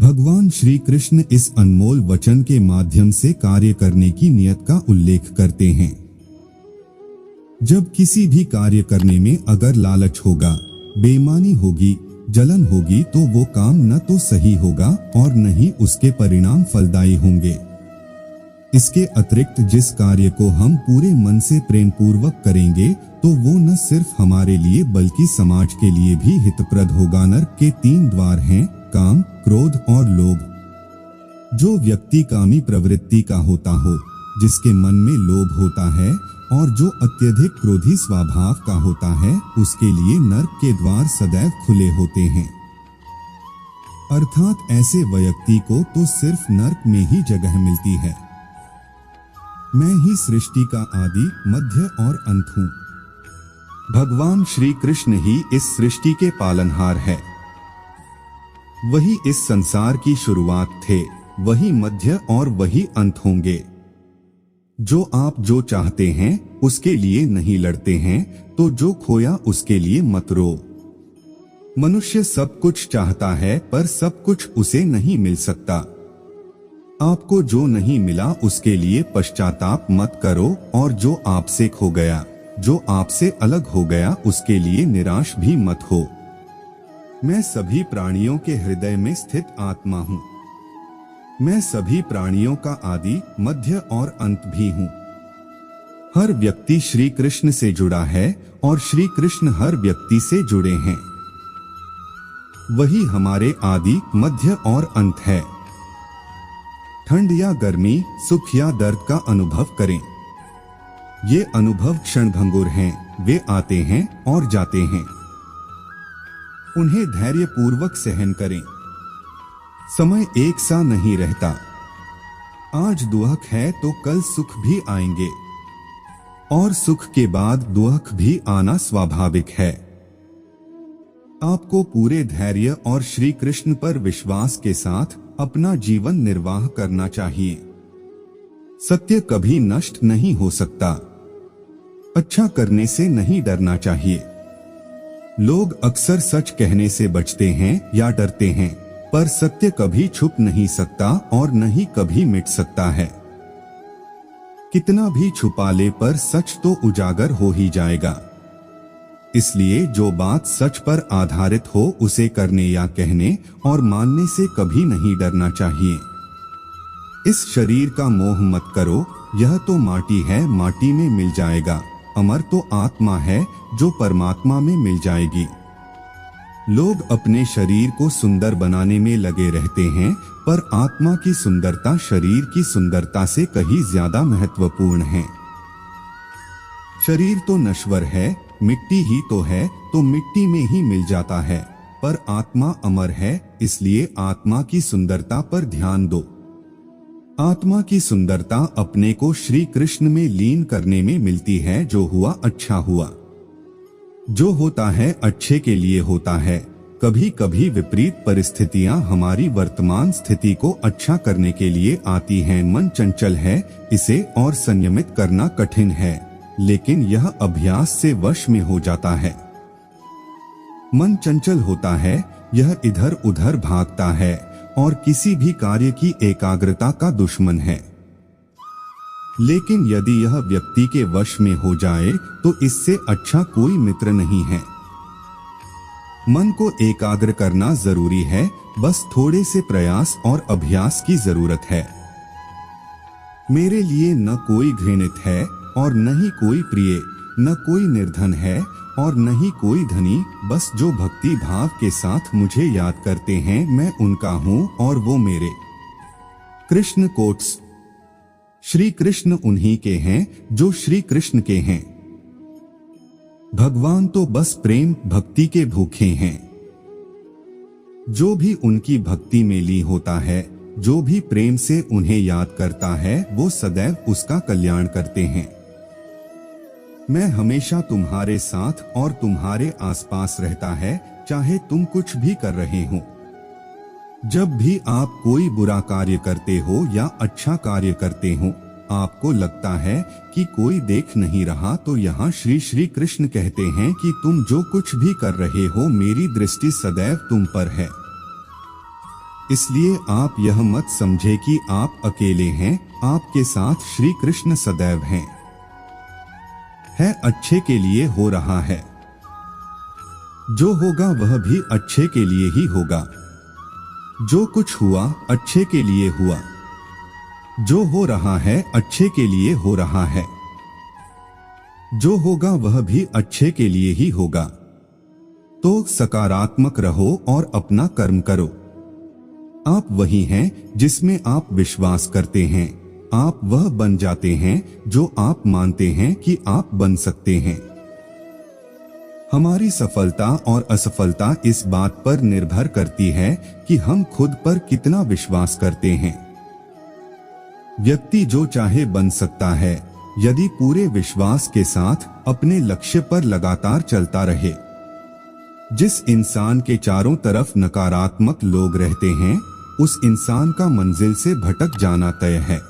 भगवान श्री कृष्ण इस अनमोल वचन के माध्यम से कार्य करने की नियत का उल्लेख करते हैं। जब किसी भी कार्य करने में अगर लालच होगा, बेईमानी होगी, जलन होगी तो वो काम न तो सही होगा और न ही उसके परिणाम फलदायी होंगे। इसके अतिरिक्त जिस कार्य को हम पूरे मन से प्रेम पूर्वक करेंगे तो वो न सिर्फ हमारे लिए बल्कि समाज के लिए भी हितप्रद होगा। नरक के 3 द्वार हैं, काम, क्रोध और लोभ। जो व्यक्ति कामी प्रवृत्ति का होता हो, जिसके मन में लोभ होता है और जो अत्यधिक क्रोधी स्वभाव का होता है, उसके लिए नरक के द्वार सदैव खुले होते हैं। अर्थात ऐसे व्यक्ति को तो सिर्फ नरक में ही जगह मिलती है। मैं ही सृष्टि का आदि, मध्य और अंत हूँ। भगवान श्री कृष्ण ही इस सृष्टि के पालनहार है। वही इस संसार की शुरुआत थे, वही मध्य और वही अंत होंगे। जो आप जो चाहते हैं उसके लिए नहीं लड़ते हैं, तो जो खोया उसके लिए मत रो। मनुष्य सब कुछ चाहता है पर सब कुछ उसे नहीं मिल सकता। आपको जो नहीं मिला उसके लिए पश्चाताप मत करो, और जो आपसे खो गया, जो आपसे अलग हो गया, उसके लिए निराश भी मत हो। मैं सभी प्राणियों के हृदय में स्थित आत्मा हूँ। मैं सभी प्राणियों का आदि, मध्य और अंत भी हूँ। हर व्यक्ति श्री कृष्ण से जुड़ा है और श्री कृष्ण हर व्यक्ति से जुड़े हैं। वही हमारे आदि, मध्य और अंत है। ठंड या गर्मी, सुख या दर्द का अनुभव करें। ये अनुभव क्षणभंगुर हैं, वे आते हैं और जाते हैं। उन्हें धैर्य पूर्वक सहन करें। समय एक सा नहीं रहता। आज दुख है तो कल सुख भी आएंगे, और सुख के बाद दुख भी आना स्वाभाविक है। आपको पूरे धैर्य और श्री कृष्ण पर विश्वास के साथ अपना जीवन निर्वाह करना चाहिए। सत्य कभी नष्ट नहीं हो सकता। अच्छा करने से नहीं डरना चाहिए। लोग अक्सर सच कहने से बचते हैं या डरते हैं, पर सत्य कभी छुप नहीं सकता और न ही कभी मिट सकता है। कितना भी छुपा ले पर सच तो उजागर हो ही जाएगा। इसलिए जो बात सच पर आधारित हो उसे करने या कहने और मानने से कभी नहीं डरना चाहिए। इस शरीर का मोह मत करो, यह तो माटी है, माटी में मिल जाएगा। अमर तो आत्मा है जो परमात्मा में मिल जाएगी। लोग अपने शरीर को सुंदर बनाने में लगे रहते हैं, पर आत्मा की सुंदरता शरीर की सुंदरता से कहीं ज्यादा महत्वपूर्ण है। शरीर तो नश्वर है, मिट्टी ही तो है, तो मिट्टी में ही मिल जाता है, पर आत्मा अमर है, इसलिए आत्मा की सुंदरता पर ध्यान दो। आत्मा की सुंदरता अपने को श्री कृष्ण में लीन करने में मिलती है। जो हुआ अच्छा हुआ। जो होता है अच्छे के लिए होता है। कभी कभी विपरीत परिस्थितियां हमारी वर्तमान स्थिति को अच्छा करने के लिए आती हैं। मन चंचल है, इसे और संयमित करना कठिन है, लेकिन यह अभ्यास से वश में हो जाता है। मन चंचल होता है, यह इधर उधर भागता है और किसी भी कार्य की एकाग्रता का दुश्मन है। लेकिन यदि यह व्यक्ति के वश में हो जाए तो इससे अच्छा कोई मित्र नहीं है। मन को एकाग्र करना जरूरी है, बस थोड़े से प्रयास और अभ्यास की जरूरत है। मेरे लिए न कोई घृणित है और न ही कोई प्रिय, न कोई निर्धन है और न ही कोई धनी, बस जो भक्ति भाव के साथ मुझे याद करते हैं मैं उनका हूँ और वो मेरे। कृष्ण कोट्स। श्री कृष्ण उन्हीं के हैं जो श्री कृष्ण के हैं। भगवान तो बस प्रेम भक्ति के भूखे हैं। जो भी उनकी भक्ति में लीन होता है, जो भी प्रेम से उन्हें याद करता है, वो सदैव उसका कल्याण करते हैं। मैं हमेशा तुम्हारे साथ और तुम्हारे आसपास रहता है, चाहे तुम कुछ भी कर रहे हो। जब भी आप कोई बुरा कार्य करते हो या अच्छा कार्य करते हो, आपको लगता है कि कोई देख नहीं रहा, तो यहाँ श्री श्री कृष्ण कहते हैं कि तुम जो कुछ भी कर रहे हो, मेरी दृष्टि सदैव तुम पर है। इसलिए आप यह मत समझे कि आप अकेले हैं, आपके साथ श्री कृष्ण सदैव हैं। है अच्छे के लिए हो रहा है। जो होगा वह भी अच्छे के लिए ही होगा। जो कुछ हुआ अच्छे के लिए हुआ। जो हो रहा है अच्छे के लिए हो रहा है। जो होगा वह भी अच्छे के लिए ही होगा। तो सकारात्मक रहो और अपना कर्म करो। आप वही हैं जिसमें आप विश्वास करते हैं। आप वह बन जाते हैं जो आप मानते हैं कि आप बन सकते हैं। हमारी सफलता और असफलता इस बात पर निर्भर करती है कि हम खुद पर कितना विश्वास करते हैं। व्यक्ति जो चाहे बन सकता है यदि पूरे विश्वास के साथ अपने लक्ष्य पर लगातार चलता रहे। जिस इंसान के चारों तरफ नकारात्मक लोग रहते हैं, उस इंसान का मंजिल से भटक जाना तय है।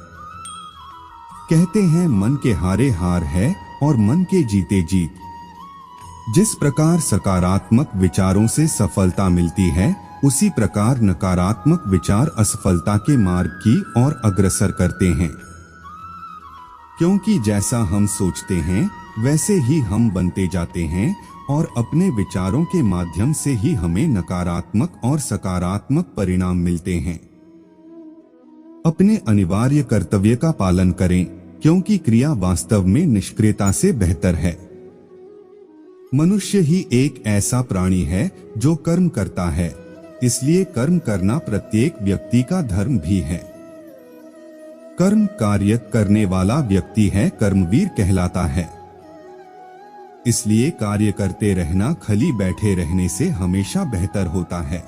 कहते हैं मन के हारे हार है और मन के जीते जीत। जिस प्रकार सकारात्मक विचारों से सफलता मिलती है, उसी प्रकार नकारात्मक विचार असफलता के मार्ग की ओर अग्रसर करते हैं। क्योंकि जैसा हम सोचते हैं वैसे ही हम बनते जाते हैं और अपने विचारों के माध्यम से ही हमें नकारात्मक और सकारात्मक परिणाम मिलते हैं। अपने अनिवार्य कर्तव्य का पालन करें, क्योंकि क्रिया वास्तव में निष्क्रियता से बेहतर है। मनुष्य ही एक ऐसा प्राणी है जो कर्म करता है, इसलिए कर्म करना प्रत्येक व्यक्ति का धर्म भी है। कर्म कार्य करने वाला व्यक्ति है कर्मवीर कहलाता है। इसलिए कार्य करते रहना खाली बैठे रहने से हमेशा बेहतर होता है।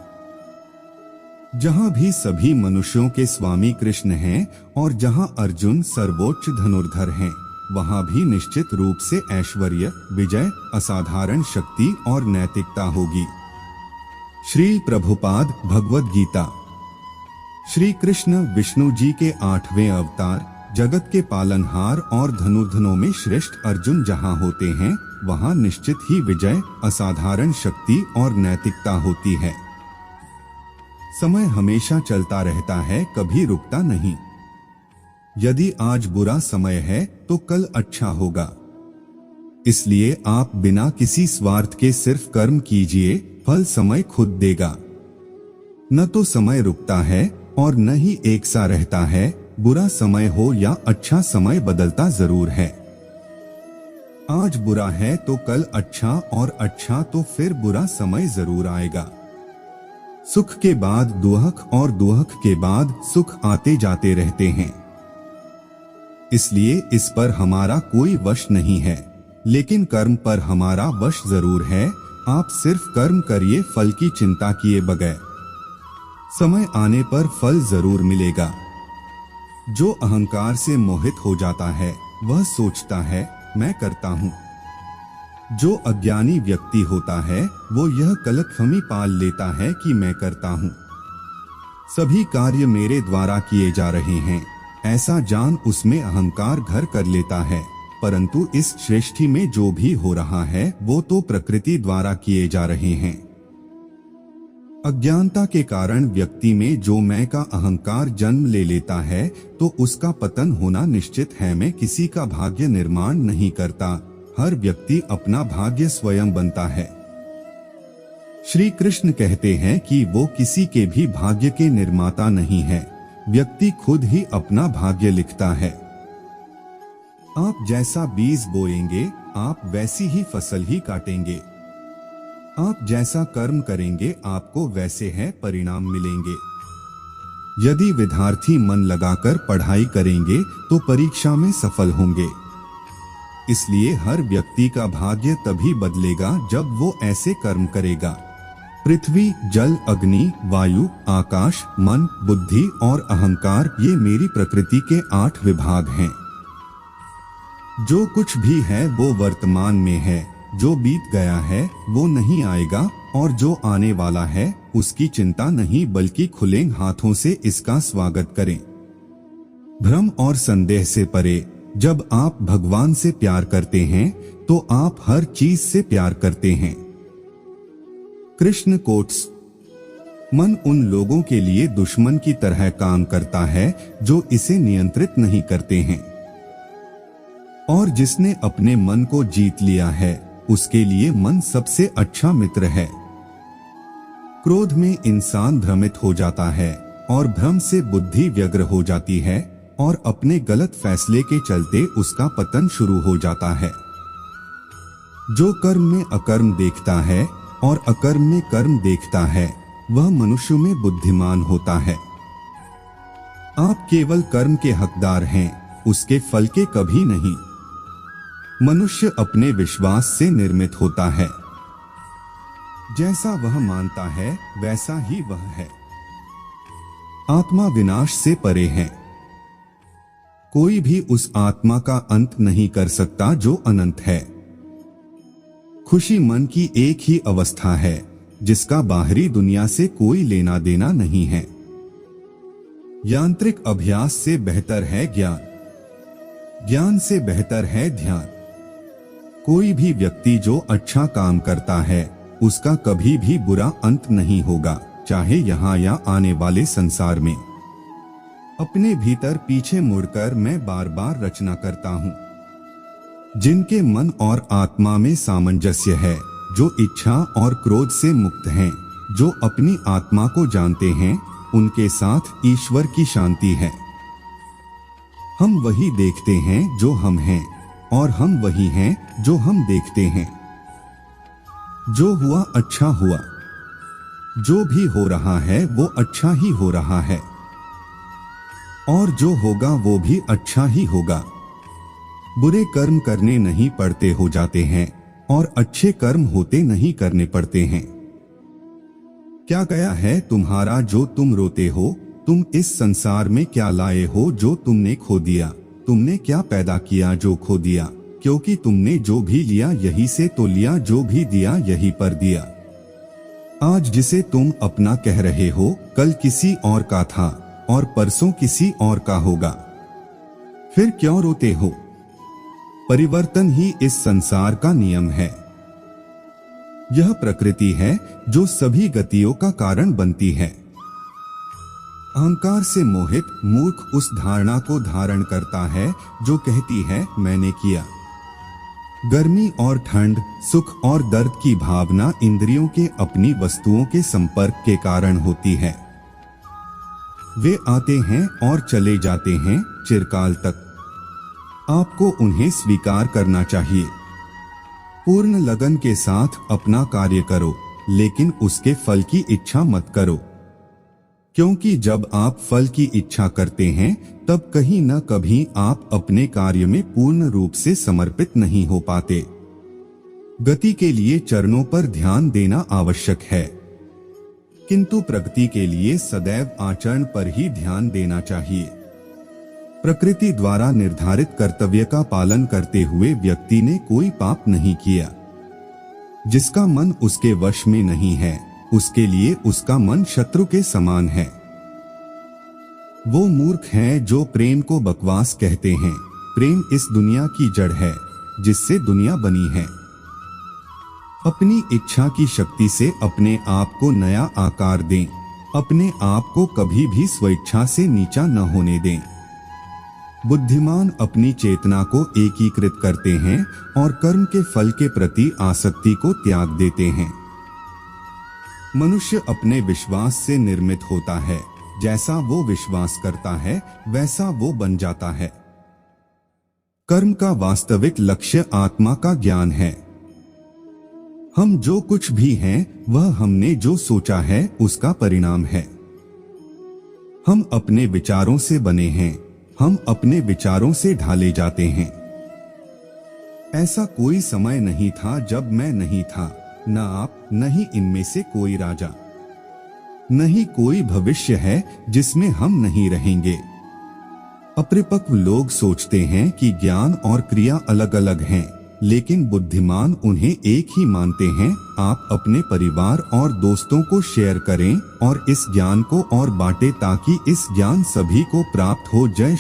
जहां भी सभी मनुष्यों के स्वामी कृष्ण हैं और जहां अर्जुन सर्वोच्च धनुर्धर हैं, वहां भी निश्चित रूप से ऐश्वर्य, विजय, असाधारण शक्ति और नैतिकता होगी। श्री प्रभुपाद भगवद गीता। श्री कृष्ण विष्णु जी के 8वें अवतार, जगत के पालनहार और धनुर्धनों में श्रेष्ठ अर्जुन जहां होते हैं, वहां निश्चित ही विजय, असाधारण शक्ति और नैतिकता होती है। समय हमेशा चलता रहता है, कभी रुकता नहीं। यदि आज बुरा समय है तो कल अच्छा होगा। इसलिए आप बिना किसी स्वार्थ के सिर्फ कर्म कीजिए, फल समय खुद देगा। न तो समय रुकता है और न ही एक सा रहता है। बुरा समय हो या अच्छा समय बदलता जरूर है। आज बुरा है तो कल अच्छा, और अच्छा तो फिर बुरा समय जरूर आएगा। सुख के बाद दुख और दुख के बाद सुख आते जाते रहते हैं। इसलिए इस पर हमारा कोई वश नहीं है, लेकिन कर्म पर हमारा वश जरूर है। आप सिर्फ कर्म करिए, फल की चिंता किए बगैर। समय आने पर फल जरूर मिलेगा। जो अहंकार से मोहित हो जाता है वह सोचता है मैं करता हूँ। जो अज्ञानी व्यक्ति होता है वो यह गलतफहमी पाल लेता है कि मैं करता हूँ, सभी कार्य मेरे द्वारा किए जा रहे हैं, ऐसा जान उसमें अहंकार घर कर लेता है। परंतु इस सृष्टि में जो भी हो रहा है वो तो प्रकृति द्वारा किए जा रहे हैं। अज्ञानता के कारण व्यक्ति में जो मैं का अहंकार जन्म ले लेता है तो उसका पतन होना निश्चित है। मैं किसी का भाग्य निर्माण नहीं करता, हर व्यक्ति अपना भाग्य स्वयं बनता है। श्री कृष्ण कहते हैं कि वो किसी के भी भाग्य के निर्माता नहीं है, व्यक्ति खुद ही अपना भाग्य लिखता है। आप जैसा बीज बोएंगे आप वैसी ही फसल ही काटेंगे। आप जैसा कर्म करेंगे आपको वैसे है परिणाम मिलेंगे। यदि विद्यार्थी मन लगाकर पढ़ाई करेंगे तो परीक्षा में सफल होंगे। इसलिए हर व्यक्ति का भाग्य तभी बदलेगा जब वो ऐसे कर्म करेगा। पृथ्वी, जल, अग्नि, वायु, आकाश, मन, बुद्धि और अहंकार, ये मेरी प्रकृति के 8 विभाग हैं। जो कुछ भी है वो वर्तमान में है, जो बीत गया है वो नहीं आएगा, और जो आने वाला है उसकी चिंता नहीं बल्कि खुले हाथों से इसका स्वागत करें। भ्रम और संदेह से परे, जब आप भगवान से प्यार करते हैं तो आप हर चीज से प्यार करते हैं। कृष्ण कोट्स। मन उन लोगों के लिए दुश्मन की तरह काम करता है जो इसे नियंत्रित नहीं करते हैं, और जिसने अपने मन को जीत लिया है उसके लिए मन सबसे अच्छा मित्र है। क्रोध में इंसान भ्रमित हो जाता है और भ्रम से बुद्धि व्यग्र हो जाती है और अपने गलत फैसले के चलते उसका पतन शुरू हो जाता है। जो कर्म में अकर्म देखता है और अकर्म में कर्म देखता है वह मनुष्य में बुद्धिमान होता है। आप केवल कर्म के हकदार हैं, उसके फल के कभी नहीं। मनुष्य अपने विश्वास से निर्मित होता है। जैसा वह मानता है वैसा ही वह है। आत्मा विनाश से परे है। कोई भी उस आत्मा का अंत नहीं कर सकता जो अनंत है। खुशी मन की एक ही अवस्था है जिसका बाहरी दुनिया से कोई लेना देना नहीं है। यांत्रिक अभ्यास से बेहतर है ज्ञान, ज्ञान से बेहतर है ध्यान। कोई भी व्यक्ति जो अच्छा काम करता है उसका कभी भी बुरा अंत नहीं होगा, चाहे यहाँ या आने वाले संसार में। अपने भीतर पीछे मुड़कर मैं बार बार रचना करता हूँ। जिनके मन और आत्मा में सामंजस्य है, जो इच्छा और क्रोध से मुक्त हैं, जो अपनी आत्मा को जानते हैं, उनके साथ ईश्वर की शांति है। हम वही देखते हैं जो हम हैं और हम वही हैं जो हम देखते हैं। जो हुआ अच्छा हुआ, जो भी हो रहा है वो अच्छा ही हो रहा है, और जो होगा वो भी अच्छा ही होगा। बुरे कर्म करने नहीं पड़ते हो जाते हैं और अच्छे कर्म होते नहीं करने पड़ते हैं। क्या गया है तुम्हारा जो तुम रोते हो? तुम इस संसार में क्या लाए हो जो तुमने खो दिया? तुमने क्या पैदा किया जो खो दिया? क्योंकि तुमने जो भी लिया यही से तो लिया, जो भी दिया यही पर दिया। आज जिसे तुम अपना कह रहे हो कल किसी और का था और परसों किसी और का होगा। फिर क्यों रोते हो? परिवर्तन ही इस संसार का नियम है। यह प्रकृति है जो सभी गतियों का कारण बनती है। अहंकार से मोहित मूर्ख उस धारणा को धारण करता है जो कहती है मैंने किया। गर्मी और ठंड, सुख और दर्द की भावना इंद्रियों के अपनी वस्तुओं के संपर्क के कारण होती है। वे आते हैं और चले जाते हैं चिरकाल तक। आपको उन्हें स्वीकार करना चाहिए। पूर्ण लगन के साथ अपना कार्य करो, लेकिन उसके फल की इच्छा मत करो, क्योंकि जब आप फल की इच्छा करते हैं तब कहीं न कभी आप अपने कार्य में पूर्ण रूप से समर्पित नहीं हो पाते। गति के लिए चरणों पर ध्यान देना आवश्यक है, किंतु प्रगति के लिए सदैव आचरण पर ही ध्यान देना चाहिए। प्रकृति द्वारा निर्धारित कर्तव्य का पालन करते हुए व्यक्ति ने कोई पाप नहीं किया। जिसका मन उसके वश में नहीं है उसके लिए उसका मन शत्रु के समान है। वो मूर्ख हैं जो प्रेम को बकवास कहते हैं। प्रेम इस दुनिया की जड़ है जिससे दुनिया बनी है। अपनी इच्छा की शक्ति से अपने आप को नया आकार दें। अपने आप को कभी भी स्वेच्छा से नीचा न होने दें। बुद्धिमान अपनी चेतना को एकीकृत करते हैं और कर्म के फल के प्रति आसक्ति को त्याग देते हैं। मनुष्य अपने विश्वास से निर्मित होता है। जैसा वो विश्वास करता है वैसा वो बन जाता है। कर्म का वास्तविक लक्ष्य आत्मा का ज्ञान है। हम जो कुछ भी हैं वह हमने जो सोचा है उसका परिणाम है। हम अपने विचारों से बने हैं। हम अपने विचारों से ढाले जाते हैं। ऐसा कोई समय नहीं था जब मैं नहीं था, न आप, न ही इनमें से कोई राजा। नहीं कोई भविष्य है जिसमें हम नहीं रहेंगे। अपरिपक्व लोग सोचते हैं कि ज्ञान और क्रिया अलग अलग हैं, लेकिन बुद्धिमान उन्हें एक ही मानते हैं। आप अपने परिवार और दोस्तों को शेयर करें और इस ज्ञान को और बांटें ताकि इस ज्ञान सभी को प्राप्त हो। जय